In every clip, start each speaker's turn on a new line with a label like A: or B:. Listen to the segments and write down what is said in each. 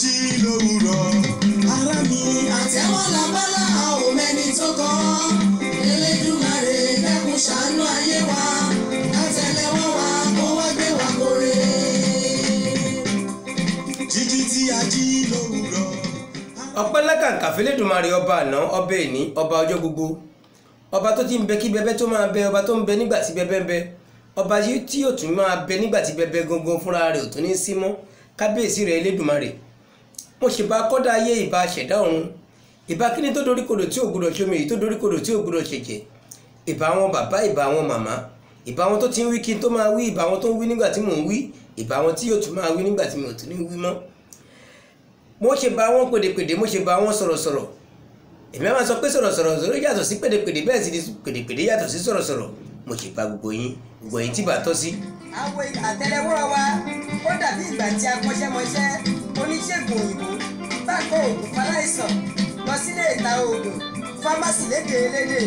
A: jí lówùrọ̀.
B: Ara mi àtẹ́wọ́ labala ò mẹ́ni tó kọ́. Elédùmarè dẹ́kun ṣàánú ayé wa. Àtẹ́lẹwọ́ wa kó wá gbé wa kórè.
A: Jíjí tí a jí lówùrọ̀.
C: ọpẹ́ lákàǹkà f'Elédùmarè ọba àná ọba èní ọba ọjọ́ gbogbo, ọba tó ti ń bẹ kí bẹbẹ tó máa bẹ, ọba tó ń bẹ nígbà tí bẹbẹ ń bẹ, ọba yìí tí yóò tún máa bẹ nígbà tí bẹbẹ gangan fúnra rẹ̀ ò tún ní sí mọ́. Kábíyèsí rẹ̀ Elédùmarè, mo ṣèbà kọ́dá ayé, ìbà ṣẹ̀dá ọ̀run, ìbà kíní tó doríkodò tí ò gbọdọ̀ ṣomi, èyí tó doríkodò tí ò gbọdọ̀ ṣẹ̀jẹ̀, ìbà àwọn bàbá, ìbà àwọn màmá, ìbà àwọn tó ti ń wí kí n tó máa wí, ìbà àwọn tó ń wí nígbà tí mò ń wí, ìbà àwọn tí yóò tún máa wí nígbà tí mi ò tún ní wí mọ́. Mo ṣèbà àwọn pèdèpèdè, mo ṣèbà àwọn sọ̀rọ̀sọ̀rọ̀. Èmi máa sọ pé sọ̀rọ̀sọ̀rọ̀ yàtọ̀ sí pèdèpèdè, bẹ́ẹ̀ sì ni pèdèpèdè yàtọ̀ sí sọ̀rọ̀sọ̀rọ̀. Mo ṣèbà gbogbo yín tí bá tọ́ sí.
D: Àwọn àtẹ́lẹwọ́ wa ó dàbí ìgbà tí akọ́ṣẹ́mọṣẹ́ oníṣègùn òyìnbó bá kó oògùn fáláìsàn lọ sílé ìta oògùn fámásì lédè elédè.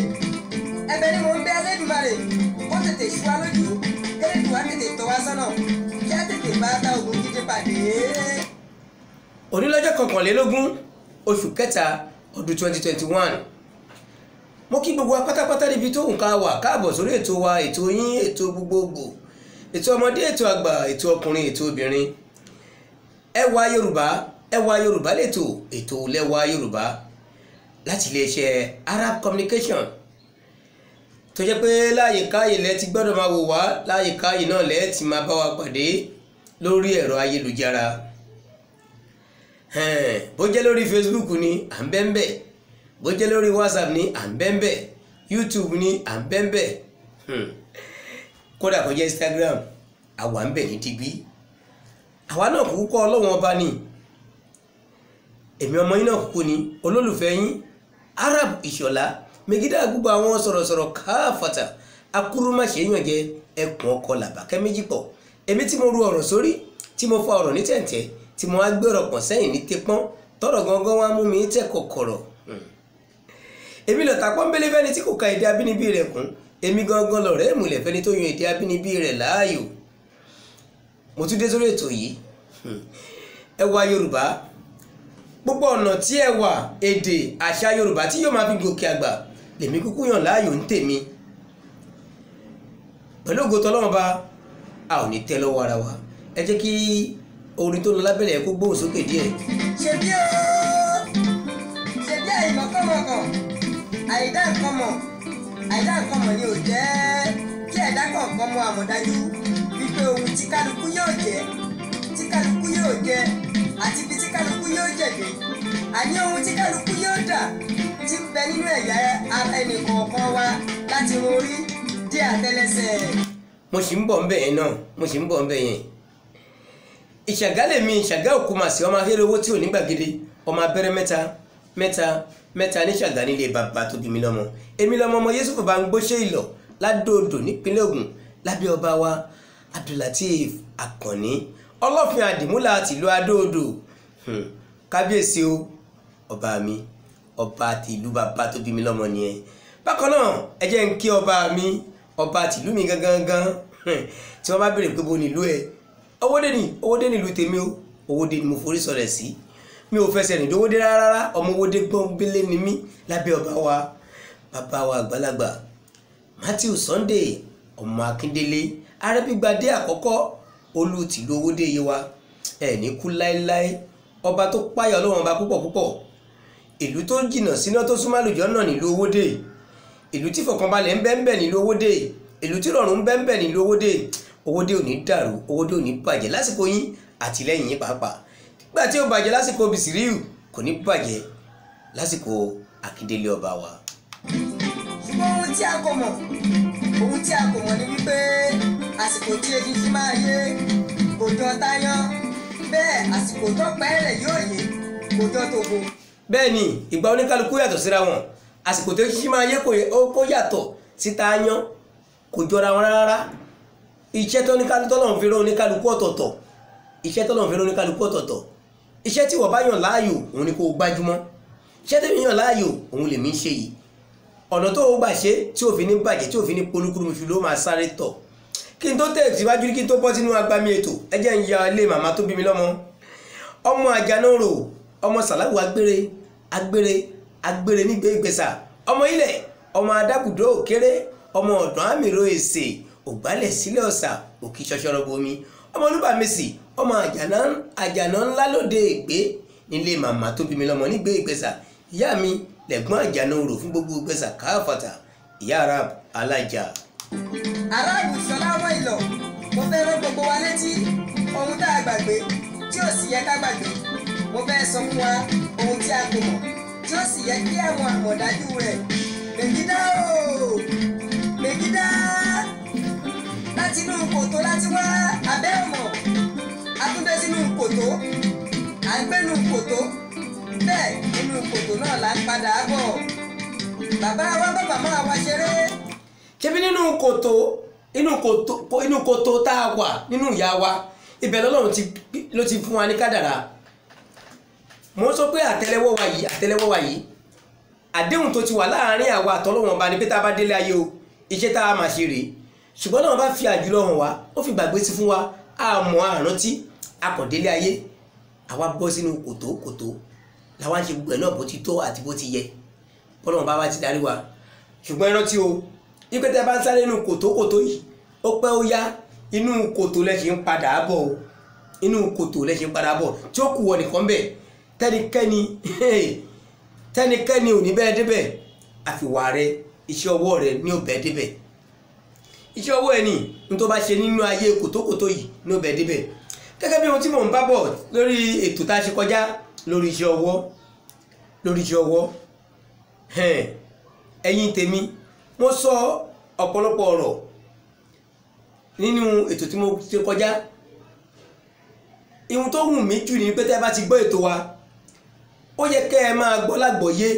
D: Ẹ̀bẹ̀ ni mò ń bẹ̀ Elédùmarè kó tètè ṣú wa lójú, Elédùwà tètè tọ́ wa sọ́nà kí á tètè bá dá oògùn gidi pàdé.
C: Òní lọ́jọ́ 21 oṣù kẹta ọdún 2021. Mo kí gbogbo wa pátápátá níbi tó nǹkan wà káàbọ̀ sórí ètò wa, ètò yín, ètò gbogbogbò, ètò ọmọdé, ètò àgbà, ètò ọkùnrin, ètò obìnrin. Ẹwà Yorùbá ètò lẹ́wà Yorùbá láti iléeṣẹ́ Arab Communication tó jẹ́ pé láyìíká ilẹ̀ ti gbọ́dọ̀ máa wò wá, láyìíká yìí náà lẹ́ẹ̀ ti máa bá wa pàdé lórí ẹ̀rọ ayélujára. Bó jẹ́ lórí Facebook ni à ń bẹ ńbẹ̀, bó jẹ́ lórí WhatsApp ni à ń bẹ ńbẹ̀, YouTube ni à ń bẹ ńbẹ̀, kódà kó jẹ́ Instagram àwa ń bẹ ní digbí. Àwa náà kúkú kọ́ Ọlọ́run ọba ni, èmi ọmọ yín náà kúkú ni olólùfẹ́ yín Arab Ìṣọ̀lá Megida, gbogbo àwọn sọ̀rọ̀sọ̀rọ̀ káfàtà akúrúmáṣe yàn jẹ ẹkùn ọkọ làbàkẹ́ méjì pọ̀. Èmi tí mo ru ọ̀rọ̀ sórí, tí mo fa ọ̀rọ̀ ní tẹ̀ǹtẹ̀, tí mo wá gbé ọ̀rọ̀ pọ̀ sẹ́yìn ní tepọ́n, tọ̀rọ̀ gangan wá mú mi tẹ̀ kọ̀kọ̀rọ̀. Èmi lọ̀tà pọ́nbélé fẹ́ni tí kò ka èdè abínibí rẹ̀ kún, èmi gangan lọ̀rẹ́ ìmùlẹ̀ fẹ́ni tó yan èdè abínibí rẹ̀ láàyò. Mo tún dé sórí ètò yìí, Ẹwà Yorùbá, gbogbo ọ̀nà tí ẹwà, èdè, àṣà Yorùbá tí yóò máa fi gòkè àgbà lèmi kúkú yàn láàyò ń tèmi. Pẹ̀lú ògo t'Ọlọ́run bá, a ò ní tẹ́ lọ́wọ́ ara wa. Ẹ jẹ́ kí orin tó lọ lábẹ́lẹ̀ ẹ kó gbóhùn sókè díẹ̀.
D: Ṣebí àìmọ̀kànmọ̀kàn àìdá nǹkan mọ̀ ni ò jẹ́ kí ẹ̀dá kọ̀ọ̀kan mọ àmọ̀dájú wípé ohun tí kálukú yóò jẹ́, tí kálukú yóò jẹ àti ibi tí kálukú yóò jẹ̀dẹ̀, àní ohun tí kálukú yóò dà ti ń bẹ nínú ẹ̀yà ara ẹnì kọ̀ọ̀kan wa láti run orí dé àtẹ́lẹsẹ̀.
C: Mo sì ń bọ̀ ńbẹ̀ yẹn náà, mo sì ń bọ̀ ńbẹ̀ yẹn. Ìṣàgá lèmi, Ìṣàgá Òkúmasì, ọmọ ahéré owó tí ò ní gbàgede, ọmọ abẹ́rẹ́ mẹ́ta ní Ṣàgá nílé bàbá tó bí mi lọ́mọ. Èmi lọ́mọ ọmọ Yésùfù bá ń gbóṣẹ́ ìlọ̀ ládòdò nípínlẹ̀ Ògùn lábẹ́ ọba wa Abdulateef Akànní Ọlọ́fin Àdìmúlà tìlú Adóodò. Kábíyèsí o, ọba mi, ọba tìlú bàbá tó bí mi lọ́mọ nìyẹn. Bákan náà ẹ jẹ́ ń kí ọba mi, ọba tìlú mi gangan tí wọ́n bá béèrè pé bo nílùú ẹ, Owódé nílùú tèmi o, Owódé ni mo forí sọ̀rẹ̀ sí. Mi ò fẹsẹ̀ rìn dówódé rárá, ọmọ Owódé gbọ́ngbélé ni mí lábẹ́ ọba wa bàbá wa àgbàlagbà Matthew Sunday ọmọ Akíndélé Arẹ́bígbadé àkọ́kọ́ olú tìlú Owódé yé wa. Ẹ ní kú láéláé, ọba tó páyà Ọlọ́run ọba púpọ̀ púpọ̀, ìlú tó jìnnà síná tó súnmọ́ àlùjọ náà nílùú Owódé, ìlú tí fọkànbalẹ̀ ń bẹ ń bẹ nílùú Owódé, ìlú tí rọrùn ń bẹ ń bẹ nílùú Owódé. Owódé ò ní dàrú, Owódé ò ní bàjẹ́ lásìkò yín àtìlẹ́yìn yín pàápàá. Nígbà tí ó bàjẹ́ lásìkò Bìsíríù kò ní bàjẹ́ lásìkò Akíndélé ọba wa.
D: Ṣùgbọ́n ohun tí a kò mọ̀ ni wípé àsìkò tí ebi fi máa yé kò jọ táyán, bẹ́ẹ̀ àsìkò tó pẹ́ rẹ̀ yóò yé kò jọ tòbò.
C: Bẹ́ẹ̀ ni ìgbà oníkálukú yàtọ̀ síra wọn, àsìkò tó ṣí máa yé kó yàtọ̀ sí táyán, kò jọra wọn rárá. Iṣẹ́ tó Ọlọ́run fi rán oníkálukú ọ̀tọ̀ọ̀tọ̀, iṣẹ́ tí wọ́n bá yàn láàyò òun ni kó gbájúmọ́, iṣẹ́ tẹ́mi yàn láàyò òun lèmi ń ṣe yìí. Ọ̀nà tó gbà ṣe tí ò fi ní bàjẹ́, tí ò fi ní polúkúrúmuṣu ló máa sáré tọ̀. Kí n tó tẹ̀ síwájú, kí n tó bọ́ sínú agbami ètò, ẹ jẹ́ ń ya ilé màmá tó bí mi lọ́mọ. ọmọ àjànàrò ọmọ sàláwù agbére nígbè ìgbésà ọmọ ilẹ̀ ọmọ adábùdó òkèrè ọmọ ọ̀dàn àmìrò èsè ògbálẹ̀ sílẹ̀ ọ̀sà òkì ṣọṣọrọ bomi ọmọ olúbàmísì ọmọ àjànà ńlá lóde ègbé nílé màmá tó bí mi lọ́mọ nígbè ìgbésà ìyá mi lẹ̀gbọ́n àjànàrò fún gbogbo ìgbésà káfàtà ìyá arab alájà.
D: aráàlú sọlá wọ ìlọ mo fẹ́ rán gbogbo wa létí ohun tá a gbàgbé tí ò sì yẹ ká gbàgbé mo fẹ́ sọ fún wa ohun tí a kò mọ̀ tí ó sì yẹ kí àwọn àmọ̀dájú rẹ̀ Mègídá o Mègídá láti inú kòtò láti wá abẹ́ ọ̀mọ̀ atúndé sínú kòtò à ń gbénu kòtò bẹ́ẹ̀ inú kòtò náà là ń padà bọ̀ bàbá wa bàbá máa wá ṣeré.
C: ṣebí nínú kòtò tá a wà nínú ìyá wa ibẹ̀ lọ́lọ́run ló ti fún wa ní kádàrá. mo sọ pé àtẹ́lẹwọ́ wa yìí àdéhùn tó ti wà láàárín àwa àtọlọ́run ọba ni pé tá a bá délé ayé o iṣẹ́ tá a máa ṣe rèé ṣùgbọ́n náà bá fi àjùlọ hàn wá ó fi gbàgbé sí fún wa àmọ́ àrántí akọ̀délé ayé àwa bọ́ sínú kòtò làwọn ṣe gbogbo ẹ̀ náà bó ti tó àti bó ti yẹ bọ́lọ́run bá wa ti darí wa ṣùgbọ́n rántí o ipe tẹ́ bá ń sáré inú kòtò yìí ó pẹ́ ó yá inú kòtò lẹ ṣe ń padà bọ̀ o inú kòtò lẹ ṣe ń padà bọ̀ tí ó kù wọ nìkan bẹ̀ tẹ́nikẹ́ni ò ní bẹ́ẹ̀ débẹ̀ àfiwà rẹ iṣẹ́ ọwọ́ rẹ ní ò bẹ́ẹ̀ débẹ̀ iṣẹ́ ọwọ́ ẹni ní tó bá ṣe nínú ayé kòtòkòtò yìí ní ò bẹ́ẹ̀ débẹ̀ gẹ́gẹ́ bí ohun tí mò ń bá bọ̀ lórí ètò tá a ṣe kọjá lórí iṣẹ́ ọwọ́ ẹ̀yin tèmi mo sọ ọ̀pọ̀lọpọ̀ ọ̀rọ̀ nínú ètò tí mo ṣe kọjá ihun tó wù mí jù ní pé tẹ́ bá ti gbọ́ ètò wa ó yẹ kẹ́ ẹ máa gbọ́ lágbọ̀ọ́yé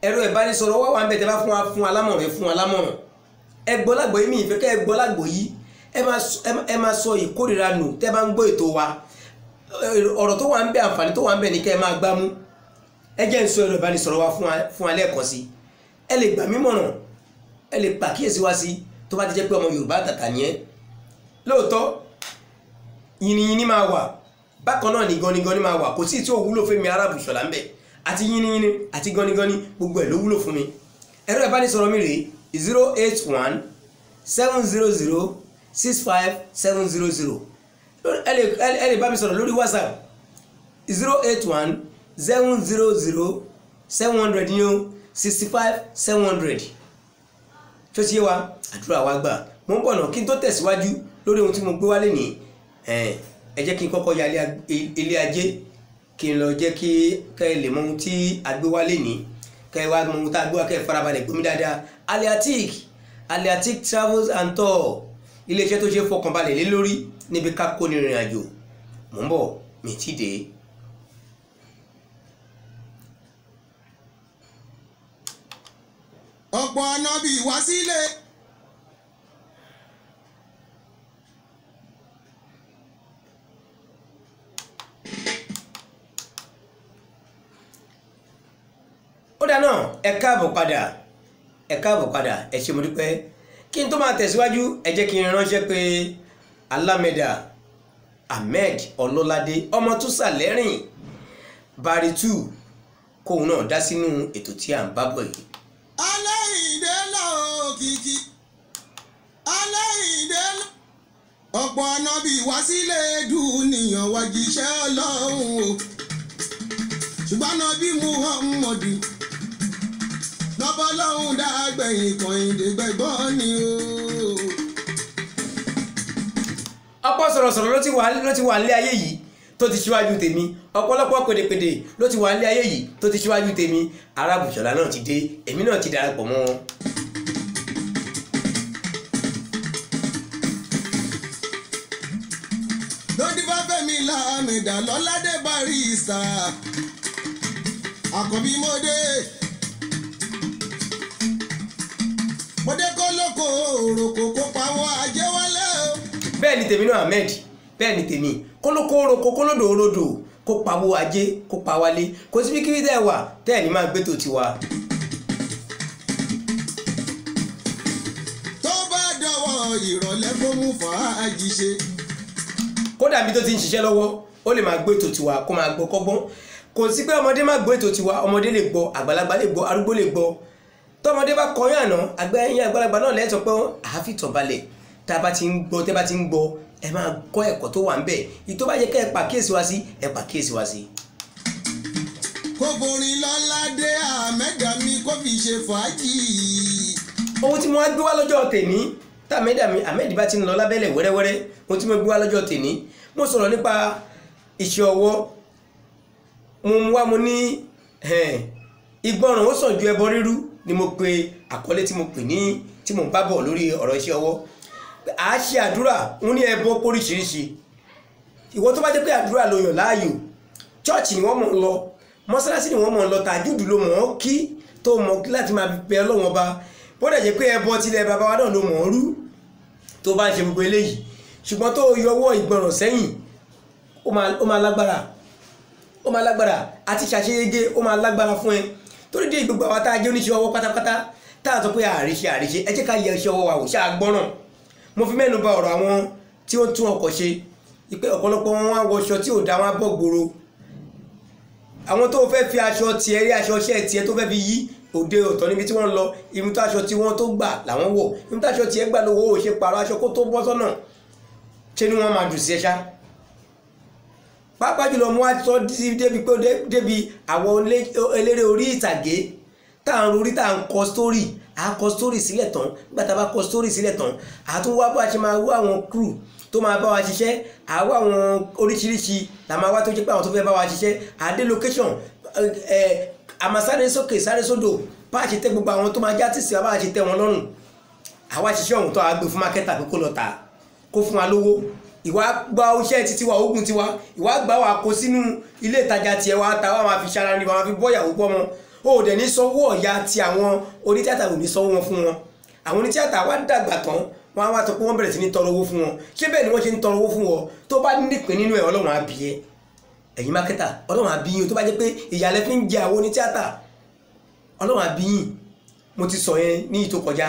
C: ẹ̀rọ ìbánisọ̀rọ̀ wà ń bẹ̀ tẹ́ bá fún alámọ̀ràn ẹ gbọ́ lágbọ̀ọ́yé mi ìfẹ́ kẹ́ ẹ gbọ́ lágbọ̀ọ́yé ẹ máa sọ ìkórìíra nù tẹ́ bá ń gbọ́ ètò wa ọ̀rọ̀ tó wà ń bẹ̀ àǹfààní tó wà ń bẹ̀ ní kẹ́ ẹ máa gbámú ẹ jẹ́ ń sọ ẹ̀rọ ìbánisọ̀rọ̀ wa fún alẹ́ kan sí ẹ lè gbà mí mọ̀ràn ẹ lè pàkíyèsí wá sí tó bá ti jẹ́ pé ọmọ Yorùbá tàtà ni ẹ́ lóòótọ́ yìnyín máa wà bákan náà ní ganigani máa wà kò sí tí ó wúlò fún mi Arab Ṣọlá ń bẹ̀ àti yìnyín àti ganigani gbogbo ẹ̀ ló wúlò fún mi ẹ̀rọ ìbánisọ̀rọ̀ mi rèé 081-700-65700 ẹ lè bá mi sọ̀rọ̀ lórí WhatsApp 081-700-700 tó ti yé wa àdúrà wa gbà mo ń bọ̀ náà kí n tó tẹ̀síwájú lórí ohun tí mo gbé wálé ní ẹ jẹ́ kí n kọ́kọ́ ya ilé ajé kí n lọ jẹ́ kí kẹ́ ẹ lè mọ ohun tí a gbé wálé ní kẹ́ ẹ wá mọ ohun tá a gbé wá kẹ́ ẹ farabalẹ̀ gbómi dáadáa Aliatic Travels and Tour iléeṣẹ́ tó ṣe fọkànbalẹ̀ lé lórí níbi ká kó ní ìrìn àjò mò ń bọ̀ mi ti dé.
A: ọ̀pọ̀ ànábì wá sílé.
C: ó dáná ẹ káàbọ̀ padà ẹ ṣé mo dúpẹ́ kí n tó máa tẹ̀síwájú ẹ jẹ́ kí n ránṣẹ́ pé alámẹ́dà Ahmed Ọlọ́ládé ọmọ tó sàlẹ́rìn baritu kóun náà dá sínú ètò tí à ń bá bọ̀ yìí.
A: aláìdé lókìkí aláìdé ọ̀pọ̀ ànábì wá sílé dúnìyàn wá jíṣẹ́ Ọlọ́run o ṣùgbọ́n ànábì Muhammadu lọ́bọ̀ lọ́hùn dágbẹ̀yìn Kẹ́hìndé gbẹ̀gbọ́n ni o.
C: ọ̀pọ̀ sọ̀rọ̀sọ̀rọ̀ ló ti wà nílé ayé yìí tó ti ṣíwájú tèmi ọ̀pọ̀lọpọ̀ pèdèpèdè ló ti wà nílé ayé yìí tó ti ṣíwájú tèmi Arab Ṣọlá náà ti dé èmi náà ti darapọ̀ mọ́ wọn.
A: lódì bá fẹ́mi láàmìdá lọ́ládé barista àkọ́bí mọ́dé kó lóko òròkò kó pawọ́ ajé wálé o.
C: bẹ́ẹ̀ ni tèmi náà Ahmed bẹ́ẹ̀ ni tèmi kólókó oroko kólódò orodò kó pawó ajé kó pa wálé kò síbi kíbi tẹ́ ẹ wà tẹ́ ẹ̀ ní máa gbé tó tiwa.
A: tó bá dọwọ́ ìrọ̀lẹ́ kó mú fàájì ṣe.
C: kódà bí tó ti ń ṣiṣẹ́ lọ́wọ́ ó lè máa gbọ́ ètò tiwa kó máa gbọ́ kọ́gbọ́n kò sí pé ọmọdé má gbọ́ ètò tiwa ọmọdé lè gbọ́ àgbàlagbà lè gbọ́ arúgbó lè gbọ́ tọmọdé bá kọyán àná ẹ̀yin àgbàlagbà náà lẹ́tọ̀ pé àáfìtàn balẹ̀ tá a bá ti ń gbọ́ tẹ́ bá ti ń gbọ́ ẹ máa kọ́ ẹ̀kọ́ tó wà ń bẹ̀ ìtọ́ bá yẹ kẹ́ ẹ pàkíyèsí wá sí ẹ pàkíyèsí wá sí.
A: kókòrin lọ́ládé àmẹ́dà mi kó fi ṣe fàájì.
C: ohun tí mo wá gbé wá lọ́jọ́ tèmi tá àmẹ́dì bá ti ń lọ lábẹ́lẹ̀ wẹ́rẹ́wẹ́rẹ́ ohun tí mo gbé wá lọ́jọ́ tèmi mo sọ̀rọ̀ nípa iṣẹ́ ọwọ́ mo ní ìgbọràn ó sàn ju ẹbọ rírú ni mo pe àkọlé tí mo pè ní tí mo bá bọ̀ lórí ọ̀rọ̀ iṣẹ́ ọwọ́ a ṣe àdúrà wọn ní ẹbọ póríṣiríṣi ìwọ tó bá jẹ́ pé àdúrà ló yàn láàyò chọ́ọ̀chì ni wọ́n mọ̀ ń lọ mọ́sálásí ni wọ́n mọ̀ ń lọ tàjúdù ló mọ̀ ọ́ kí tó mọ̀ láti máa bẹ Ọlọ́run ọba bọ́dẹ̀ jẹ́ pé ẹbọ tilẹ̀ bàbá wa náà ló mọ̀ ọ́ rú tó bá ń ṣe gbogbo eléyìí ṣùgbọ́n tó yọwọ́ ìgbọràn sẹ́yìn ó máa lágbára àti ṣàṣeyege ó máa lágbára fún ẹ torí dé gbogbo àwọn tá a jẹ́ oníṣẹ́ ọwọ́ pátápátá tá a sọ pé àríṣe ẹ jẹ́ ká yẹ iṣẹ́ ọwọ́ wa wò ṣáà gbọ́ràn mo fi mẹ́nu bà ọ̀rọ̀ àwọn tí ó tún ọkọ̀ ṣe pé ọ̀pọ̀lọpọ̀ wọn wá wọṣọ tí ò dá wọn bọ̀ gbòòrò àwọn tó fẹ́ fi aṣọ tiẹ̀ rí aṣọ iṣẹ́ tiẹ̀ tó fẹ́ fi yí òde ọ̀tọ̀ níbi tí wọ́n lọ ìmútó aṣọ tí wọ́n tó gbà làwọn wọ̀ ìmútó aṣọ tiẹ̀ gbà lówó ò ṣe pààrọ̀ aṣọ kó tó bọ́ sọ́nà ṣé ni wọ́n máa dùn sí ẹ ṣá pàápàá jùlọ mo wá sọ débi àwọn eléré orí ìtàgé tá à ń rorí tá à ń kọ sítórì à kọ sítórì sílẹ̀ tán nígbà tá a bá kọ sítórì sílẹ̀ tán à tún wá bá a ṣe máa wá àwọn crew tó máa bá wa ṣiṣẹ́ à wá àwọn oríṣiríṣi là máa wá tó jẹ́ pé àwọn tó fẹ́ bá wa ṣiṣẹ́ à dé location àmà sáré sókè sáré sódò bá a ṣe tẹ gbogbo àwọn tó máa já tìsí bá a ṣe tẹ wọn lọ́rùn àwa ṣiṣẹ́ ọ̀hún tó a gbé fún mákẹ́tà pé kó lọ tà kó fún wa lówó ìwà gba iṣẹ́ títí wa ogun tiwa ìwà gbà wà kó sínú ilé ìtajà tiẹ̀ wa ta wà máa fi ṣara ní wa fi bọ́ ìyàwó bọ́ wọn ó dẹ̀ ní sanwó ọ̀yà ti àwọn onítìátà ò ní sanwó wọn fún wọn àwọn onítìátà wá dàgbà tán wọn á wá tó pé wọ́n bẹ̀rẹ̀ sí ní tọrọ owó fún wọn ṣé bẹ́ẹ̀ ni wọ́n ṣe ń tọrọ owó fún wọn tó bá nípìn nínú ẹ̀ Ọlọ́run á bí ẹ ẹ̀yin mákẹ́tà Ọlọ́run á bí yín tó bá jẹ́ pé ìyàlẹ́ fi ń jẹ àwọn onítìátà Ọlọ́run á bí yín mo ti sọ yẹn ní ìtò kọjá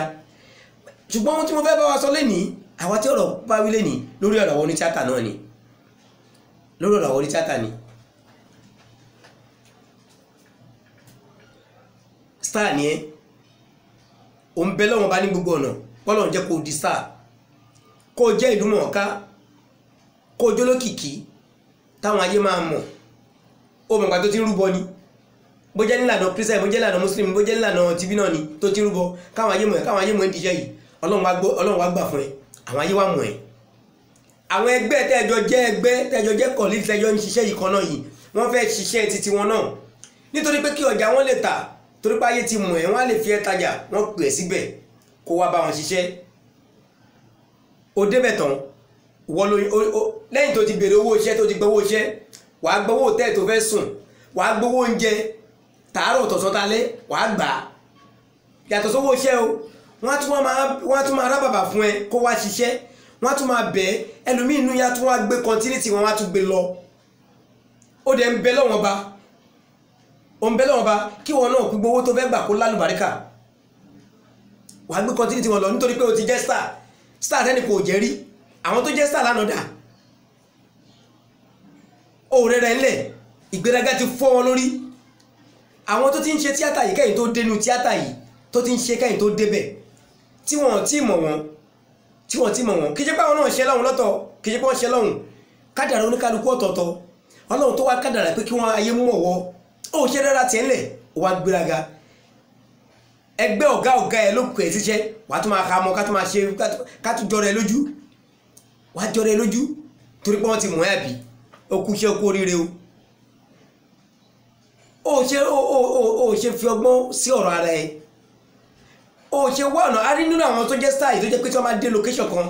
C: ṣùgbọ́n ohun tí mo fẹ́ bá wa sọ lénìí àwa tí ọ̀rọ̀ bá wí lénìí lórí ọ̀rọ̀ àwọn onítìátà náà ni lórí ọ̀rọ̀ àwọn onítìátà ni star ni ẹ o ń bẹ lọ́wọ́n bá ní gbogbo ọ̀nà pọ́lọ̀ jẹ́ kó di star kó jẹ́ ìlú mọ̀ọ́ká kó jólókìkí táwọn ayé máa mọ̀ ó mọ̀gbà tó ti ń rúbọ ni bó jẹ́ nílànà Christian bó jẹ́ nílànà Muslim bó jẹ́ nílànà tv náà ni tó ti ń rúbọ káwọn ayé mọ̀ ẹ́ ń díṣẹ́ yìí Ọlọ́run wá gbà fún ẹ àwọn ayé wá mọ̀ ẹ́ àwọn ẹgbẹ́ tẹ́jọ jẹ́ colleague tẹ́jọ ń ṣiṣẹ́ yìí kan náà yìí wọ́n fẹ́ ṣiṣẹ́ títí wọn náà nítorí pé kí ọjà wọn lè tà torí pé ayé ti mọ̀ ẹ́ wọ́n á lè fi ẹ́ tajà wọ́n pè é síbẹ̀ kó wá bá wọn ṣiṣẹ́ ó débẹ̀ tán lẹ́yìn tó ti bèrè owó iṣẹ́ tó ti gbowó iṣẹ́ wàá gbowó hòtẹ́ẹ̀lì tó fẹ́ sùn wàá gbowó oúnjẹ tààrọ̀ tọ̀sán talẹ́ wàá gbà á yàtọ̀ sówó iṣẹ́ o wọ́n á tún máa rábàbà fún ẹ kó wá ṣiṣẹ́ wọ́n á tún máa bẹ̀ ẹ́ ẹlòmíì inú ya tún wá gbé continuity wọn wá tún gbé lọ ó dẹ̀ ń bẹ lọ́wọ́n ba ó ń bẹ lọ́wọ́n ba kí wọn náà gbogbo owó tó fẹ́ gbà kó lálùbáríkà wàá gbé continuity wọn lọ nítorí pé o ti jẹ́ star tẹ́ni kò jẹ́ rí àwọn tó jẹ́ star lánàá dà òòrẹ́ rẹ̀ ńlẹ̀ ìgbéraga ti fọ́ wọn lórí àwọn tó ti ń ṣe tíátà yìí kẹ́yìn tó dénú tíátà yìí tó ti ń ṣe kẹ́yìn tó débẹ̀ tí wọ́n ti mọ̀ wọ́n kí jẹ́ pé àwọn náà ṣe lọ́hùn lọ́tọ̀ kí jẹ́ pé wọ́n ṣe lọ́hùn kádàrá oníkálukú ọ̀tọ̀ọ̀tọ̀ Ọlọ́run tó wá kádàrá pé kí wọ́n ayé mọ̀ wọ́ ó ṣe rárá tiẹ̀ ńlẹ̀ ó wá gbéraga ẹgbẹ́ ọ̀gá ẹ ló kù ẹ̀ síṣẹ́ wàá tún máa ha mọ́ ká tún máa ṣe ká tún jọrọ ẹ lójú wàá jọrọ ẹ lójú torí pé wọ́n ti mọ̀ ẹ́ àbí ó kú iṣẹ́ okú oríire ó ṣe fi ọgbọ́n sí ọ̀rọ̀ ara ẹ ó ṣe wá ọ̀nà a rí nínú àwọn tó jẹ́ style tó jẹ́ pé tí wọ́n máa dé location kan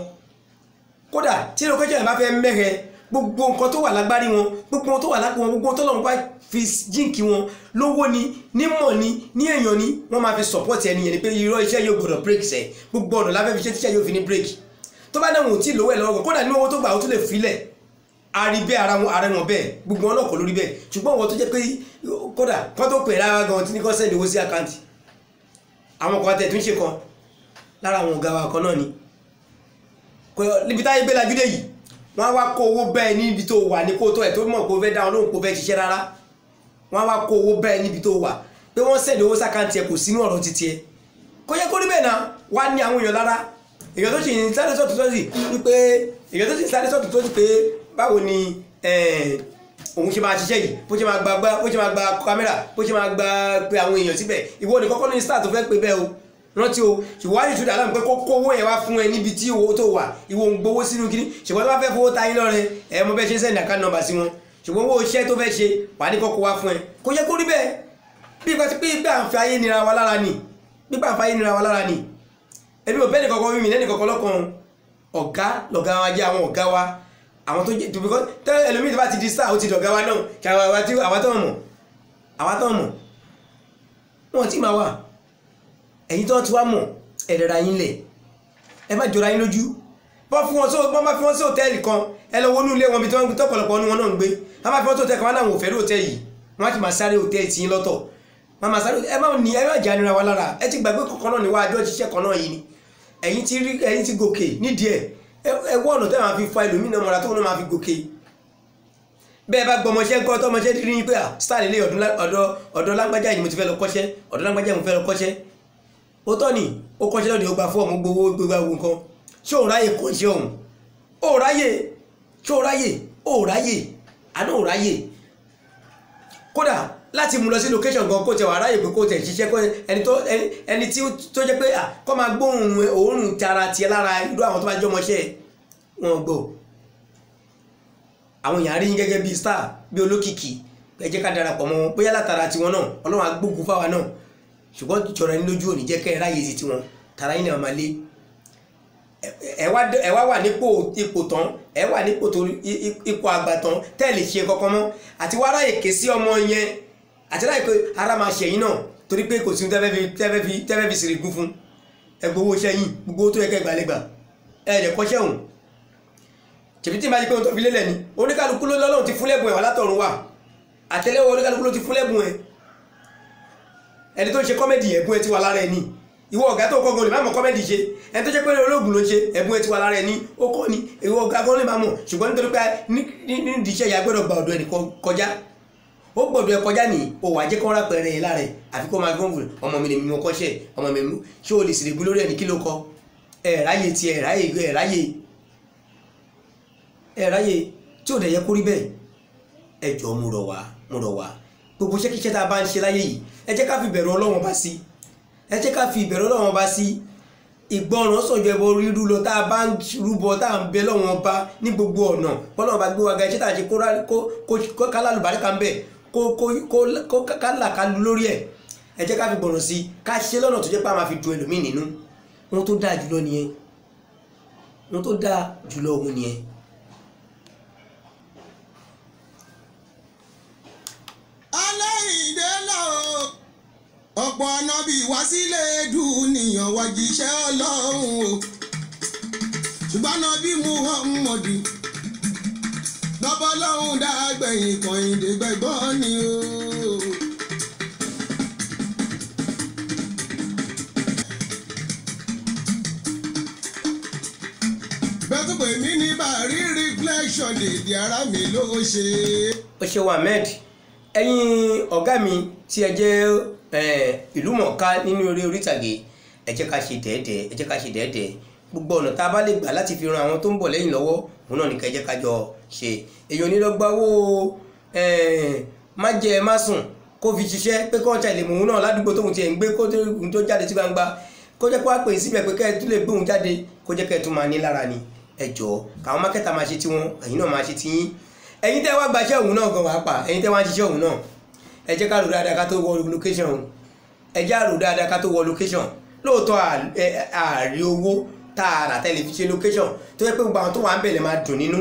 C: kódà tí location yẹn bá fẹ́ mẹ́rẹ̀ gbogbo nǹkan tó wà lágbárí wọn gbogbo nǹkan tó wà lápò wọn gbogbo nǹkan tó lọ́wọ́ bá fi jíǹkì wọn lówó ni nímọ̀ ni ní èèyàn ni wọ́n máa fi support ẹni yẹn ni pé irọ́ iṣẹ́ yóò gbọ́dọ̀ break sẹ́ gbogbo ọ̀nà láfẹ́ fi ṣe tíṣẹ́ yóò fi ní break tó bá náà wọn ò tí ì lówó ẹ̀ lọ́wọ́ kódà ní owó tó gbà ó tún lè filẹ̀ ari bẹ́ẹ̀ ara wọn bẹ́ẹ̀ gbogbo wọn náà kò lórí bẹ́ẹ̀ ṣùgbọ́n wọn tó jẹ́ pé kódà kọ́ tó pè rárá gan tí ní kọ́ sẹ́ni owó sí àkáǹtì àwọn kan tẹ̀ tún ṣe kan lára àwọn ọ̀gá wa kan náà ni níbi táyé gbé lajú dé yìí wọ́n á wá kó owó bẹ́ẹ̀ níbi tó wà ní kó tó ẹ̀ tó mọ̀ kó fẹ́ dá wọn lóhùn kó fẹ́ ṣiṣẹ́ rárá wọ́n á wá kó owó bẹ́ẹ̀ níbi tó wà pé wọ́n sẹ̀dí owó sákàǹtì ẹ̀ kò sínú ọ̀rọ̀ títí ẹ̀ kó yẹ kó rí bẹ́ẹ̀ náà wá ní àwọn èèyàn lára èèyàn tó sì ń sáré sọ́tù tó sì wípé èèyàn tó sì ń sáré sọ́tù tó sì pé báwo ni òun ṣe máa ṣiṣẹ́ yìí bó ṣe máa gba kámẹ́rà bó ṣe máa gba pé àwọn èèyàn síbẹ̀ ìwọ ni kọ́kọ́ ní star tó fẹ́ pé bẹ́ẹ̀ o rántí o ìwádìí ìṣúdà aláàmù pé kó kówó yẹn wá fún ẹ níbi tí owó tó wà ìwọ ń gbowó sínú kíní ṣùgbọ́n tó bá fẹ́ fowó ta yín lọ́rẹ ẹ mo bẹ́ẹ̀ ṣe send account number sí wọn ṣùgbọ́n owó iṣẹ́ tó fẹ́ ṣe wà ní kọ́kọ́ wá fún ẹ kó yẹ kó rí bẹ́ẹ̀ bí ìgbà tí pé à ń fi ayé nira wa lára ni gbígbà ń fi ayé nira wa lára ni ẹbí ò bẹ́ẹ̀ ní kọ̀ọ̀kan mímì lẹ́nì kọ̀ọ̀kan lọ́kàn ọ̀gá lọ̀gá wa jẹ́ àwọn ọ̀gá wa àwọn tó jẹ́ tòbí kọ́ tẹ́ ẹlòmíì tó bá ti di star ó ti dọ̀gá wa náà kí àwa tó mọ̀ wọ́n ti máa wà ẹ̀yin tó ti wá mọ̀ ẹ̀rẹ̀ra yín lẹ̀ ẹ má jọra yín lójú bọ́n bá fi wọ́n sí hòtẹ́ẹ̀lì kan ẹ lọ wọnú ilé wọn bí tó pọ̀lọpọ̀ ní wọn náà ń gbé wọ́n bá fi wọ́n sí hòtẹ́ẹ̀lì kan wọn náà wò fẹ́rẹ́ hòtẹ́ẹ̀lì yìí wọ́n á ti máa sáré hòtẹ́ẹ̀lì tí yín lọ́tọ̀ wọ́n máa sáré ẹ má jà nira wa lára ẹ ti gbàgbé kọ̀ọ̀kan náà níwá àjọ ṣiṣẹ́ kan náà yìí ni ẹ̀yin ti gòkè nídìí ẹ wọ́n ọ̀nà tẹ́ máa fi fa ẹlòmínà mọ́ra tó máa fi gòkè bẹ́ẹ̀ bá gbọmọṣẹ́ ńkọ́ tọmọṣẹ́ ti rí pé star lè ọ̀dọ̀ lágbájá yìí mo ti fẹ́ lọ kọ́ṣẹ́ ọ̀dọ̀ lágbájá yìí mo fẹ́ lọ kọ́ṣẹ́ ó tọ́ ni ó kọ́ṣẹ́ lọ́dẹ̀ ó gba fọ́ọ̀mù gbowó gbogbo àwọn nǹkan ṣé òun ráyè kọ́ ṣe òun ó ráyè ṣé ó ráyè àná ò ráyè kódà láti mú lọ sí location gan kó tẹ wà ráyè pé kó tẹ ṣiṣẹ́ kó ẹni tí tó jẹ́ pé kọ́ máa gbóhùn òórùn tara tiẹ̀ lára irú àwọn tó bá jẹ́ ọmọṣẹ́ wọn gbọ́ àwọn èèyàn rí yín gẹ́gẹ́ bíi star bí olókìkí ẹ jẹ́ ká darapọ̀ mọ́ wọn bóyá látara tiwọn náà ọlọ́run agbógun fáwa náà ṣùgbọ́n ìjọra ẹni lójú òní jẹ́ kẹ́ ẹ ráyè sí tiwọn tara yín náà máa lé ẹ wá wà nípò ipò tán ẹ wà nípò tó ipò àgbà tán tẹ́ ẹ lè ṣe kankan mọ́ àti wá ráyè ké sí ọmọ yẹn àti ráyè pé ara máa ṣẹ̀yìn náà torí pé kò sí tẹ́fẹ́ fi sèrè gún fún ẹgbowó iṣẹ́ yìí gbogbo tó yẹ kẹ́ gbàlẹ́gbà ẹ̀ kọ́ṣẹ́ òun tẹ̀bí tí ma jí pé wọ́n tó fi lélẹ̀ ní oníkálukú ló lọ́lọ́run ti fún lẹ́bùn ẹ̀ wà látọ̀run wà àtẹ́lẹ́wọ́ oníkálukú ló ti fún lẹ́bùn ẹ̀ ẹni tó ń ṣe kọ́mẹ́dì ẹ̀bùn ẹ̀ ti wà lára ẹ̀ ní ìwọ ọ̀gá tó kọ́gọ́ lè má mọ̀ kọ́mẹ́dì ṣe ẹni tó jẹ́ pé olóògùn ló ń ṣe ẹ̀bùn ẹ̀ ti wà lára ẹ̀ ní ó kọ́ ni ìwọ ọ̀gá gan lè má mọ̀ ṣùgbọ́n nítorí pé nídìí iṣẹ́ ìyá gbọ́dọ̀ gba ọ̀dọ̀ ẹnì kọjá ó gbọ́dọ̀ ẹ kọjá ní o wà jẹ́ kọ́ rápẹ̀rẹ̀ ẹ̀ lára ẹ̀ àfi kó máa gbọ́n ọmọ mi lè mímọ kọ́ṣẹ́ ọmọ mi mú ṣé o lè sì lè gbé lórí ẹni kí ló kọ ẹ̀ ráyè ti ẹ̀ ráyè tí ò dẹ̀ yẹ kó rí bẹ́ẹ̀ ẹ jọ̀ọ́ mo rọ̀ wá gbogbo iṣẹ́ tá a bá ń ṣe láyé yìí ẹ jẹ́ ká fi ìbẹ̀rù Ọlọ́run bá sí ìgbọràn sọ̀jọ̀ ẹbọ rírú lọ tá a bá ń rúbọ tá a ń bẹ lọ́wọ́n bá ní gbogbo ọ̀nà bọ́lọ́wọ́n bá gbé wa ga iṣẹ́ tá a ṣe kó kálá lùbáríkà ń bẹ̀ kó kálà kálu lórí ẹ̀ ẹ jẹ́ ká fi gbọ̀ràn sí ká ṣe lọ́nà tó jẹ́ pé a máa fi dùn ẹlòmíì nínú ohun tó dáa jùlọ nìyẹn
A: ọ̀pọ̀ ànábì wá sílé dùnìyàn wá jíṣẹ́ Ọlọ́run o ṣùgbọ́n ànábì Muhammadu lọ́bọ̀ Ọlọ́run dàgbẹ̀yìn Kẹ́hìndé gbẹ̀gbọ́n ni o. bẹ́ẹ̀ tó pè mí ní bàrí reflection dèdè ara mi ló ṣe.
C: ó ṣe wà Ahmed ẹ̀yin ọ̀gá mi tí ẹ jẹ́ ìlú mọ̀ọ́ká nínú orí ìtàgé ẹ jẹ́ ká ṣe dẹ́ẹ̀dẹ́ gbogbo ọ̀nà tá a bá lè gbà láti fi ran àwọn tó ń bọ̀ lẹ́yìn lọ́wọ́ òun náà nìkan ẹ jẹ́ ká jọ ṣe èèyàn onílọ́gbàwó má jẹ má sùn kó fi ṣiṣẹ́ pé kọ́ ọ̀tá ìlẹ̀mú òun náà ládùúgbò tóun ti ẹ̀ ń gbé kó tó jáde sí gbangba kó jẹ́ kó wá pè é síbẹ̀ pé kẹ́ ẹ tún lè gbóhùn jáde kó jẹ́ kẹ́ ẹ tún máa ní lára ni ẹ jọ̀ọ́ káwọn mákẹ́tà máa ṣe tiwọn ẹ̀yin náà máa ṣe tiyín ẹ̀yin tẹ́ wá gbaṣẹ́ òun náà gan wàá pa ẹ̀yin tẹ́ wá ń ṣiṣẹ́ òun náà ẹ jẹ́ ká rò dáadáa ká tó wọ location ẹ jẹ́ àrò dáadáa ká tó wọ location lóòótọ́ ààrí owó tààrà tẹlifíṣẹ́ location tó yẹ pé gbogbo àwọn tó wà ń bẹ̀rẹ̀ máa dùn nínú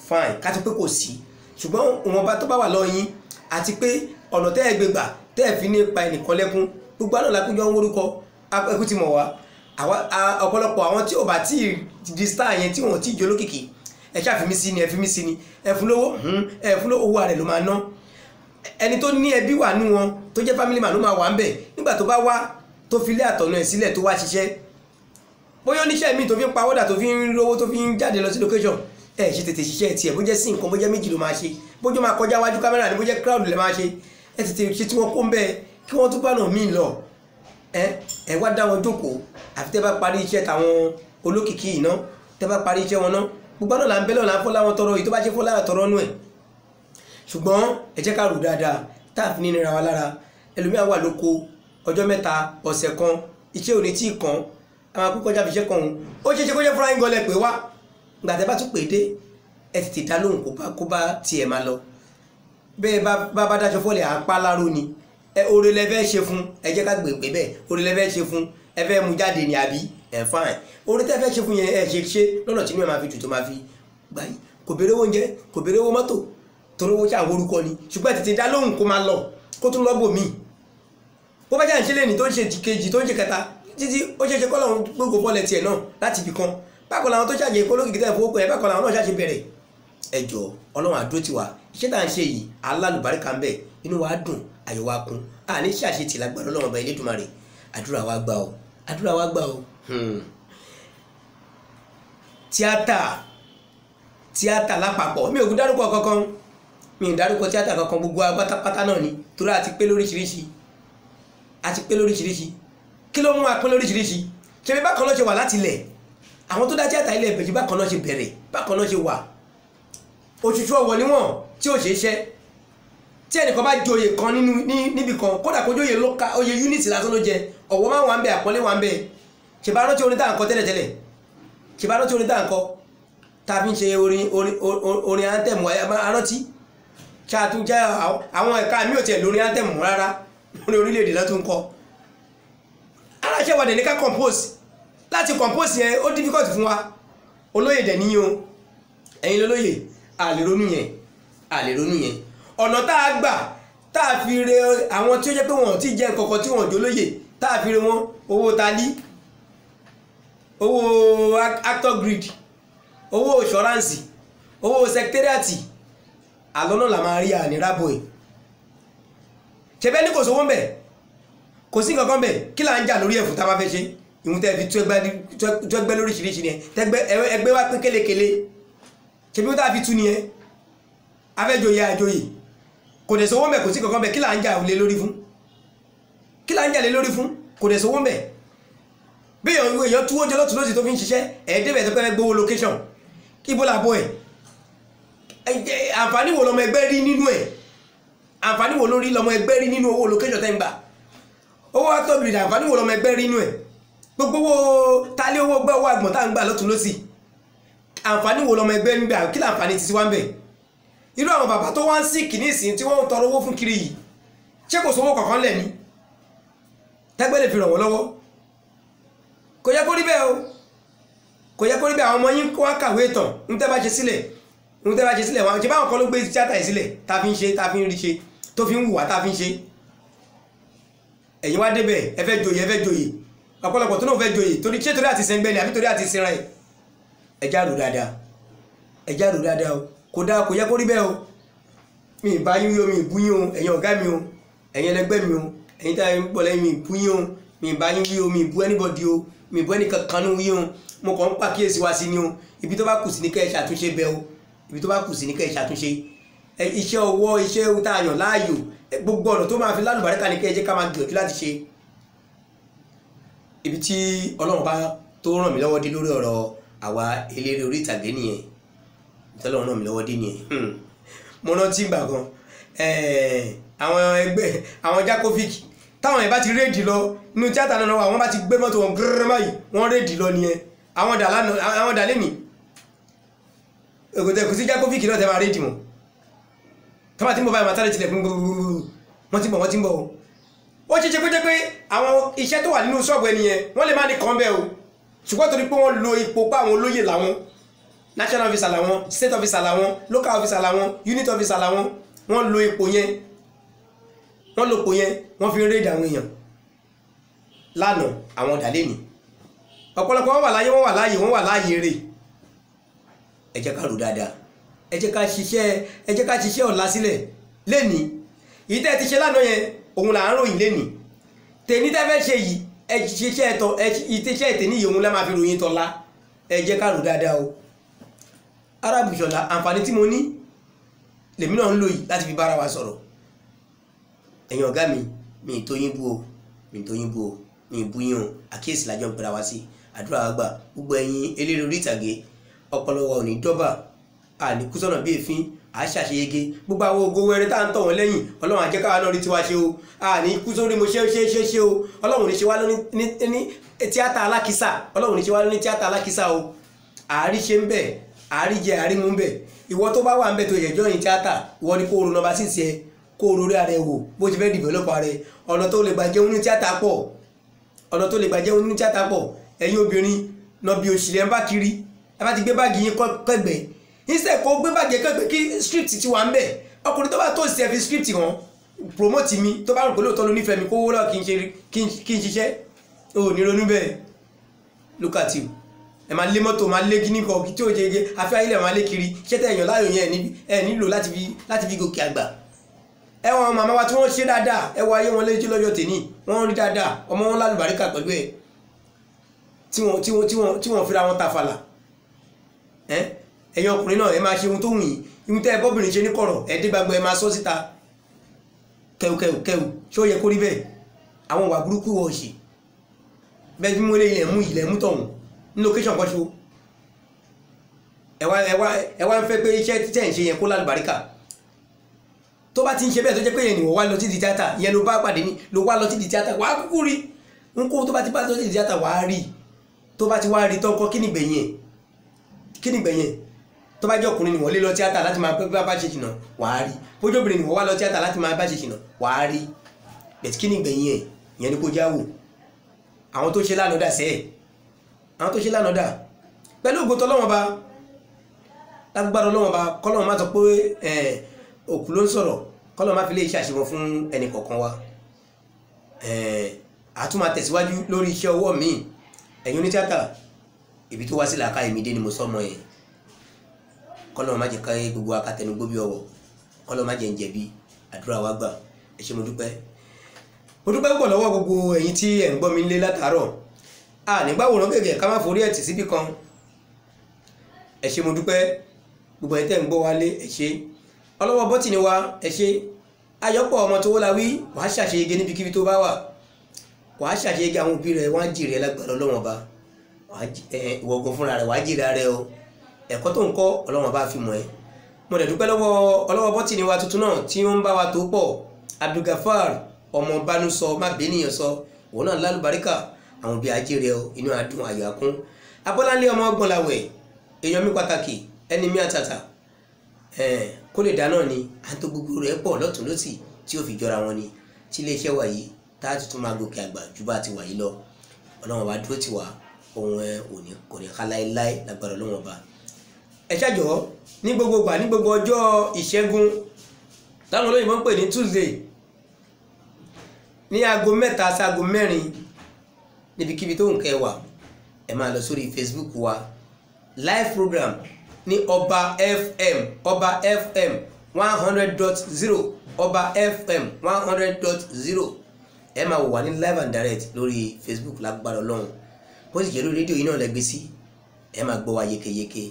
C: fine ká tó pé kò sí ṣùgbọ́n ìwọ̀nba tó bá wà lọ́yìn àti pé ọ̀nà tẹ́ ẹ gbé gbà tẹ́ ẹ fi ní pa ẹnìkan lẹ́kún gbogbo àná làkúnjọ ń wórúkọ ẹkú ti mọ̀ wá ọ̀pọ̀lọpọ̀ àwọn tí ò bá tí di star yẹn tí wọ́n ti jẹ́ olókìkí ẹ ṣáà fi mí sí ni ẹ fún lówó owó rẹ̀ ló máa ná ẹni tó ní ẹbí wà nú wọn tó jẹ́ family man ló máa wà ń bẹ̀ nígbà tó bá wá tó fi lé àtọ̀nà ẹ̀ sílẹ̀ tó wá ṣiṣẹ́ bóyá oníṣẹ́ mi tó fi ń pawọ́dà tó fi ń rówó tó fi ń jáde lọ sí location ẹ ṣe tètè ṣiṣẹ́ tiẹ̀ bó jẹ́ sí nǹkan bó jẹ́ méjì ló máa ṣe bójú máa kọjá wájú kámẹ́rà ní bó jẹ́ crowd lè máa ṣe ẹ tètè ṣe tí wọ́n kó ń bẹ́ẹ̀ kí wọ́n tún bá náà míì lọ ẹ wá dá wọn jókòó àfi tẹ́ bá parí iṣẹ́ tàwọn olókìkí iná tẹ́ bá parí iṣẹ́ wọn náà gbogbo náà là ń bẹ́lọ̀ là ń fọ́ láwọn tọrọ èyí tó bá ṣe fọ́ láwọn tọrọ nù ẹ̀ ṣùgbọ́n ẹ jẹ́ ká rò dáadáa táàfin ní nira wa lára ẹlòmíà wà lóko ọjọ́ mẹ́ta ọ̀sẹ̀ kan iṣẹ́ òní tí kan àwọn akókọjá fi iṣẹ́ kan òun ó ṣeéṣe kó jẹ́ fúnra yín gọlẹ̀ pé wá gbà tẹ́ bá tún pè dé ẹ tètè dá lóhùn kó bá tiẹ̀ máa lọ bẹ́ẹ̀ bá dáṣọ fọ́lẹ̀ àpá láró ni oore lẹ fẹ́ ṣe fún ẹ jẹ́ ká gbègbè bẹ́ẹ̀ oore lẹ fẹ́ ṣe fún ẹ fẹ́ mú jáde ní àbí ẹ̀ fáìn oore tẹ́ fẹ́ ṣe fún yẹn ẹ ṣe lọ́nà tí inú ẹ máa fi tù tó máa fi gbà yìí kò béèrè owó oúnjẹ kò béèrè owó mọ́tò torí owó ṣàwọn orúkọ ni ṣùgbọ́n tètè dá lóhùn kó máa lọ kó tún lọ́bò míì bó bá jáde ṣẹlẹ̀ ní tó ń ṣe kejì tó ń ṣe kẹta títí ó ṣe kọ́ làwọn gbogbo fọ́lẹ̀ tiẹ̀ náà láti ibì kan bákan làwọn tó ṣàjẹ́ ìpolókìkí tẹ̀ fowó pẹ̀ bákan làwọn náà ṣàṣe bẹ̀rẹ̀ ẹjọ́ ọlọ́run àdúró tiwa iṣẹ́ tá à ń ṣe yìí alálùbáríkà ń bẹ inú wa dùn ayọ̀ wa kún àní ṣàṣetì lágbára ọlọ́run ọba Elédùmarè àdúrà wa gbà o àdúrà wa gbà o. tíátà lápapọ̀ mi ò dárúkọ kankan mi ò dárúkọ tíátà kankan gbogbo pátápátá náà ni torí àti pé lóríṣiríṣi kí ló mú wa pé lóríṣiríṣi ṣe bí bákan náà ṣe wà láti ilẹ̀ àwọn tó dá tíátà ilẹ̀ ìbẹ̀jì bákan náà ṣe bẹ̀rẹ̀ bákan náà ṣe wà òṣùṣù ọ̀wọ̀ níwọ̀n tí ò ṣeé ṣẹ́ tí ẹnìkan bá joyè kan níbi kan kódà kó joyè lóka oyè unit lásán ló jẹ ọ̀wọ̀ máa wà ń bẹ àpọ́nlé wà ń bẹ ṣèbá rántí orin tá à ń kọ tẹ́lẹ̀tẹ́lẹ̀ ṣèbá rántí orin tá à ń kọ tá a fi ń ṣe orin anthem arántí ṣàtúnjẹ àwọn ẹ̀ka mi ò tiẹ̀ lórí anthem rárá orin orílẹ̀-èdè lọ́tún ń kọ aláṣẹ wà dẹ̀ ní ká compose láti compose yẹn ó difficult fún wa olóyè dẹ̀ níyìn o ẹ̀yin lólóyè àlè ronú yẹn ọ̀nà tá a gbà tá a fi re àwọn tí ó jẹ́ pé wọ́n ti jẹ́ nǹkankan tí wọ́n jólóyè tá a fi re wọn owó tálí owó actor grid owó insurance owó secretariat àlọ́nà là máa rí ànírábọ̀ ẹ̀ ṣe bẹ́ẹ̀ ní kò sówó ń bẹ̀ kò sí nǹkan bẹ̀ kí là ń jà lórí ẹ̀fù tá a bá fẹ́ ṣe ìhun tẹ́ fi tú ẹgbẹ́ lóríṣiríṣi ni ẹgbẹ́ wá pín kélekèle ṣe bí wọ́n tá a fi tú nìyẹn afẹ́jòyè àjòyè kò dẹ̀ sówó mẹ́ kò sí kankan bẹ̀ kí là ń jà lé lórí fún kò dẹ̀ sówó mẹ́ bí èèyàn túwó jẹ́ lọ́tún lọ́sì tó fi ń ṣiṣẹ́ ẹ̀ẹ́dẹ́bẹ̀ tó pẹ́ gbówó location ibo làbọ̀ ẹ̀ àǹfààní wo lọmọ ẹgbẹ́ rí nínú ẹ̀ àǹfààní wo lórí lọmọ ẹgbẹ́ rí nínú owó location tẹ́ ń gbà owó actogrid àǹfààní wo lọmọ ẹgbẹ́ rí nínú ẹ̀ gbogbo owó tálé owó gbẹ́ owó àgbọ̀n tá ń gbà lọ́tún lọ́sì àǹfààní wo lọmọ ẹgbẹ́ ń gbà kí láǹfààní ti sí wá ń bẹ̀ irú àwọn bàbá tó wá ń sí kìíní ìsìn tí wọ́n ń tọrọ owó fún kiri yìí ṣé kò sówó kankan lẹ̀ ní tẹ́gbẹ́ lè fi ràn wọ́n lọ́wọ́ kò yẹ kó rí bẹ́ẹ̀ o kò yẹ kó rí bẹ́ẹ̀ àwọn ọmọ yín wá kàwé tán ń tẹ́ bá ṣe sílẹ̀ wọn ṣe báwọn kan ló gbé tíátà yìí sílẹ̀ tá fi ń ṣe tá fi ń rí ṣe tó fi ń hùwà tá fi ń ṣe ẹ̀yin wá débẹ̀ ẹ fẹ́ joyè ọ̀pọ̀lọpọ̀ tó náà fẹ́ joyè torí ṣé torí àti sẹ́ngbẹ́ ni àbí torí àti sinra ẹ̀ ẹjá rò dáadáa o kò dáa kò yẹ kó rí bẹ́ẹ̀ o mi ì bá yín wí o mi ì bú yín o ẹ̀yin ọ̀gá mi o ẹ̀yin ẹlẹgbẹ́ mi o ẹ̀yin tá ẹ ń pọ̀ lẹ́yìn mi ì bú yín o mi ì bá yín wí o mi ì bú anybody o mi ì bú ẹnìkankan ní wí o mo kàn ń pàkíyèsí wa sí ni o ibi tó bá kù sí ní kẹ́ ẹ ṣàtúnṣe bẹ́ẹ̀ o ibi tó bá kù sí ní kẹ́ ẹ ṣàtúnṣe iṣẹ́ ọwọ́ iṣẹ́ tá a yàn láàyò gbogbo ọ̀nà tó máa fi lálùbáríkà ní kẹ́ ẹ jẹ́ ká máa gbìyànjú láti ṣe ibi tí Ọlọ́run bá tó ràn mí lọ́wọ́ dé lórí ọ̀rọ̀ àwa eléré orí ìtàgé nìyẹn tọ́lọ́run ràn mí lọ́wọ́ dé nìyẹn mo rántí ìgbà kan àwọn ẹgbẹ́ àwọn Jakovic táwọn ẹ̀ bá ti rédì lọ inú tíátà náà wà wọ́n bá ti gbé mọ́tò wọn gírírírá báyìí wọ́n rédì lọ nìyẹn àwọn dà lẹ́mì èkó sí Jakovic náà tẹ́ máa rédì mọ́ tọ́ba tí ń bọ̀ báyìí màtá lè tilẹ̀ fún gbogbo wọ́n ti ń bọ̀ ó ṣe ṣe pé àwọn iṣẹ́ tó wà nínú ṣọ́ọ̀bù ẹnìyẹn wọ́n lè má ní kan bẹ́ẹ̀ o ṣùgbọ́n torí pé wọ́n lo ipò pa àwọn olóyè làwọn national officer làwọn state officer làwọn local officer làwọn unit officer làwọn wọ́n lo ipò yẹn wọ́n fi rédì àwọn èèyàn lánàá àwọn ọ̀dàlẹ́ ni ọ̀pọ̀lọpọ̀ wọ́n wà láàyè rè ẹ jẹ́ ká rò dáadáa ẹ jẹ́ ká ṣiṣẹ́ ọ̀la sílẹ̀ lẹ́ni èyí tẹ́ ti ṣe lánàá yẹn òun là ń ròyìn lẹ́ni tèmi tẹ́ fẹ́ ṣe yìí ẹ ṣiṣẹ́ ẹ̀tọ́ ìtẹ́ṣẹ́ ìtẹ́ ní ìyẹ̀wò lẹ́ máa fi ròyìn tọ́lá ẹ jẹ́ ká rò dáadáa o Arab Ìṣọ̀lá àǹfààní tí mo ní lèmi náà ń lò yìí láti fi bára wa sọ̀rọ̀. Ẹ̀yin ọ̀gá mi tó yín bú o, mi tó yín bú o, mi bú yín o, àkíyèsí lájọ́ ń pera wá sí, àdúrà wa gbà. Gbogbo ẹ̀yin eléré orí ìtàgé ọpọlọ wa ò ní dọ́bà, àní kú sọ́nà bí èéfín, à ṣàṣeyege. Gbogbo àwọn ògo wẹrẹ tá à ń tọ̀ wọ́n lẹ́yìn, Ọlọ́run á jẹ́ káwa náà rí tiwa ṣe o, àní kú sórí mo ṣe o. Ọlọ́run ní ṣe wá ní tíátà alákìsà, Ọlọ́run ní ṣe wá ní tíátà alákìsà o. Àárí ṣe ń bẹ̀, àárí jẹ àárí mú ń bẹ̀. Ìwọ tó bá wà ń bẹ̀ tó yẹjọ́ yìí tíátà, ìwọ ni kó o ro nọmba 6 ẹ, kó o rorí ara ẹ wò bó ti fẹ́ dìbẹ̀lọ́pọ̀ ara ẹ. Ọ̀nà tó lè gbà jẹun ní tíátà pọ̀, ọ̀nà tó lè gbà jẹun ní tíátà pọ̀. Ẹ̀yin obìnrin náà bí òṣìlẹ̀ ń bá kiri, ẹ bá ti gbé báàgì yín kẹ́gbẹ́, instead kó gbé báàgì kẹ́gbẹ́ kí script ti wà ń bẹ̀. Ọkùnrin tó bá tó ṣe fi script hàn promote mi, tó bá rò pé lóòótọ́ ló nífẹ̀ẹ́ mi kó wó lọ́ọ̀ kí n ṣiṣẹ́, o ò ní ronú bẹ́ẹ̀. Look at you, ẹ máa lé mọ́tò, máa lé kíní kan tí ó jẹjẹ afẹ́ ayílẹ̀ máa lé kiri, ṣẹ́tẹ̀ èèyàn láyò yẹn ẹ nílò láti fi gòkè àgbà. Ẹ wọn màmá wa tí wọ́n ṣe dáadáa, ẹ wọ ayé wọn léjì lọ́jọ́ tèmi, wọ́n rí dáadáa, ọmọ wọn lálùbáríkà pẹ̀lú ẹ̀ tí wọ́n fira wọn tafàlà. Ẹ̀yin ọkùnrin náà ẹ máa ṣe ohun tó wù yín, ihun tẹ́ ẹ bọ́bìnrin ṣe ní kọ̀rọ̀ ẹ dé gbàgbọ́ ẹ máa sọ síta kẹwù ṣé ó yẹ kó rí bẹ́ẹ̀? Àwọn ìwà burúkú wọ̀ ṣe bẹ́ẹ̀ bí mo lé ilẹ̀ mú tọ̀hún ní location kan ṣo. Ẹ wá ń fẹ́ pé iṣẹ́ títẹ̀ ń ṣe yẹn kó lálùbáríkà. Tó bá ti ń ṣe bẹ́ẹ̀ tó jẹ́ pé yẹn ni wọ́n wá lọ sí di tíátà, ìyẹn ló bá pàdé ní ló wá lọ sí di tíátà, wàá kúkú rí nkó tó bá ti bá lọ sí di tíátà wàá rí. Tó bá ti wá rí tán kọ́ kí ni gbẹ̀yìn tó bá jẹ́ ọkùnrin ni wọ́n lé lọ tíátà láti máa bá ṣe ṣìnà wàá rí, bójú obìnrin ni wọ́n wá lọ tíátà láti máa bá ṣe ṣìnà wàá rí. bẹ̀tí kí ni gbẹ̀yìn ẹ̀ ìyẹn ni kó jáwò. Àwọn tó ṣe lánàá dà sẹ́ẹ̀, àwọn tó ṣe lánàá dà pẹ̀lú ògo tọ́lọ́wọ́n bá lágbára Ọlọ́wọ́n bá kọ́lọ́wọ́n má sọ pé òkú ló ń sọ̀rọ̀, kọ́lọ́wọ́n má fi lè ṣàṣìwọ̀n fún ẹnì kọ̀ọ̀kan wa. A tún máa tẹ̀síwájú lórí iṣẹ́ ọwọ́ mi. Ẹ̀yin onítíátà ibi tó wá sí làákà ìmídé ni mo sọ mọ́ yẹn. Kọ́lọ́wọ́n má jẹ́ ká gbogbo akátẹnugbó bí ọwọ́, kọ́lọ́wọ́n má jẹ́ ń jẹ̀bi, àdúrà wa gbà. Ẹ ṣé mo dúpẹ́ púpọ̀ lọ́wọ́ gbogbo ẹ̀yin tí ẹ̀ ń gbọ́ mi nílé látàárọ̀. Nígbàwòrán gẹ́gẹ́ ká má forí ẹ̀tì síbì kan. Ẹ ṣé mo dúpẹ́ gbogbo ẹ̀ tẹ́ ń gbọ́ wálé, ẹ ṣé ọlọ́wọ́ bọ́tì ni wa, ẹ ṣé Ayọ̀pọ̀ ọmọ tó wọ́lá wí wàá ṣàṣeyege níbikíbi tó bá wà, wàá ṣàṣeyege. Àwọn òbí rẹ̀ wọ́n á jèrè lágbára Ọlọ́wọ́n bá, ìwọ̀gùn fúnra rẹ̀ wàá jèrè rẹ̀ o. Ẹ̀kọ́ tó ń kọ́ Ọlọ́wọ́n bá fi mọ̀ ẹ́. Mo dẹ̀ dúpẹ́ lọ́wọ́ ọlọ́wọ́ bọ́tì ni wa tuntun náà tí ó ń bá wa tó pọ̀, Abdulgafar ọmọ Bánúsọ má bẹ́nìyàn sọ, òun náà lálùbáríkà. Àwọn òbí ajẹ́rẹ́ o, inú adùn ayọ̀ àkún. Abọ́láńlé ọmọ Ọgbọ̀nlàwẹ̀ èèyàn mi pàtàkì, ẹni mi àtàtà, kó lè dáná ni àtò gbogbo rẹ̀ pọ̀ lọ́tún lọ́sì tí ó fi jọra wọn ni, tí iléeṣẹ́ wà yìí tá a tuntun máa gòkè àgbà ju bá ti wà yìí lọ. Ọlọ́wọ́n bá dúró tì wá, ohun òní kò ní ká láéláé lágbára Ọlọ́wọ́n bá. Ẹ ṣàjọ́ ní gbogbo gbà ní gbogbo ọjọ́ ìṣẹ́gun táwọn olóyìnbó ń pè ní Tuesday ní aago 3 sí aago 4 níbikíbi tó ń kẹ́ wà, ẹ máa lọ sórí Facebook wa live program ní Ọba FM 100.0 Ọba FM 100.0. Ẹ máa wò wá ní live and direct lórí Facebook lágbára Ọlọ́run. Bó sì jẹ́ lórí rédíò yìí náà lẹ́gbẹ́ sí, ẹ máa gbọ́ wa yékéyéké.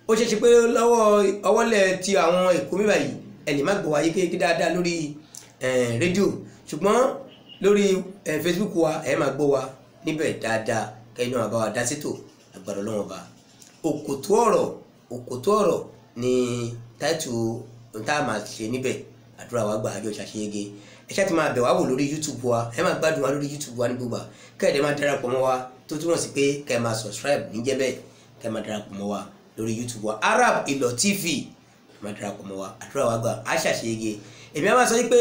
C: Ó ṣeé ṣe pé lọ́wọ́ ọwọ́lẹ̀ ti àwọn Èkó mi báyìí ẹ lè má gbọ́ wa yékéyéké dáadáa lórí rédíò, ṣùgbọ́n lórí Facebook wa ẹ máa gbọ́ wa níbẹ̀ dáadáa. Kẹ́yìn náà bá wa dá sétò lágbára Ọlọ́run bá. Òkòtó ọ̀rọ̀ ni táìtù tá a máa ṣe níbẹ̀. Àdúrà wa gbà àjọ ṣàṣeyege. Ẹ ṣáà ti máa bẹ̀ wá wò lórí YouTube wa, ẹ máa gbádùn wa lórí YouTube wa ní gbogbo à. Kẹ́ẹ̀dẹ̀ máa darapọ̀ mọ́ wa tó túmọ̀ sí pé kẹ́ ẹ máa subscribe níjẹ́ bẹ́ẹ̀, kẹ́ ẹ máa darapọ̀ mọ́ wa lórí YouTube wa Arab Ìlọ̀ TV, ẹ máa darapọ̀ mọ́ wa. Àdúrà wa gbà á ṣàṣeyege. Èmi á máa sọ pé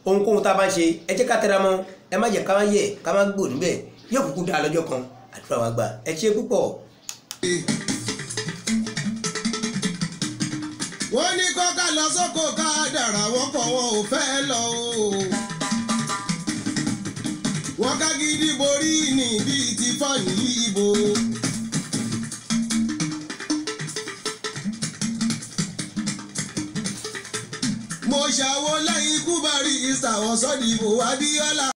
C: ohunkóhun tá a bá ń ṣe ẹ jẹ́ ká tẹra mọ́, ẹ má jẹ́ ká má yẹ̀ ká má gbò níbẹ̀, yóò kúkú dá lọ́jọ́ kan. Àdúrà wa gbà. Ẹ ṣé púpọ̀.
A: Wọ́n ní kọ́ká lọ sóko ká dàrá wọ́n kọ́ wọn ò fẹ́ lọ o. Wọ́n ká gidi borí ní bíi ti fọ́ọ̀nì ìbò. Mo ṣàwo lẹ́yìn ikú Barrister wọ́n sọ́dìbò Abíọ́lá.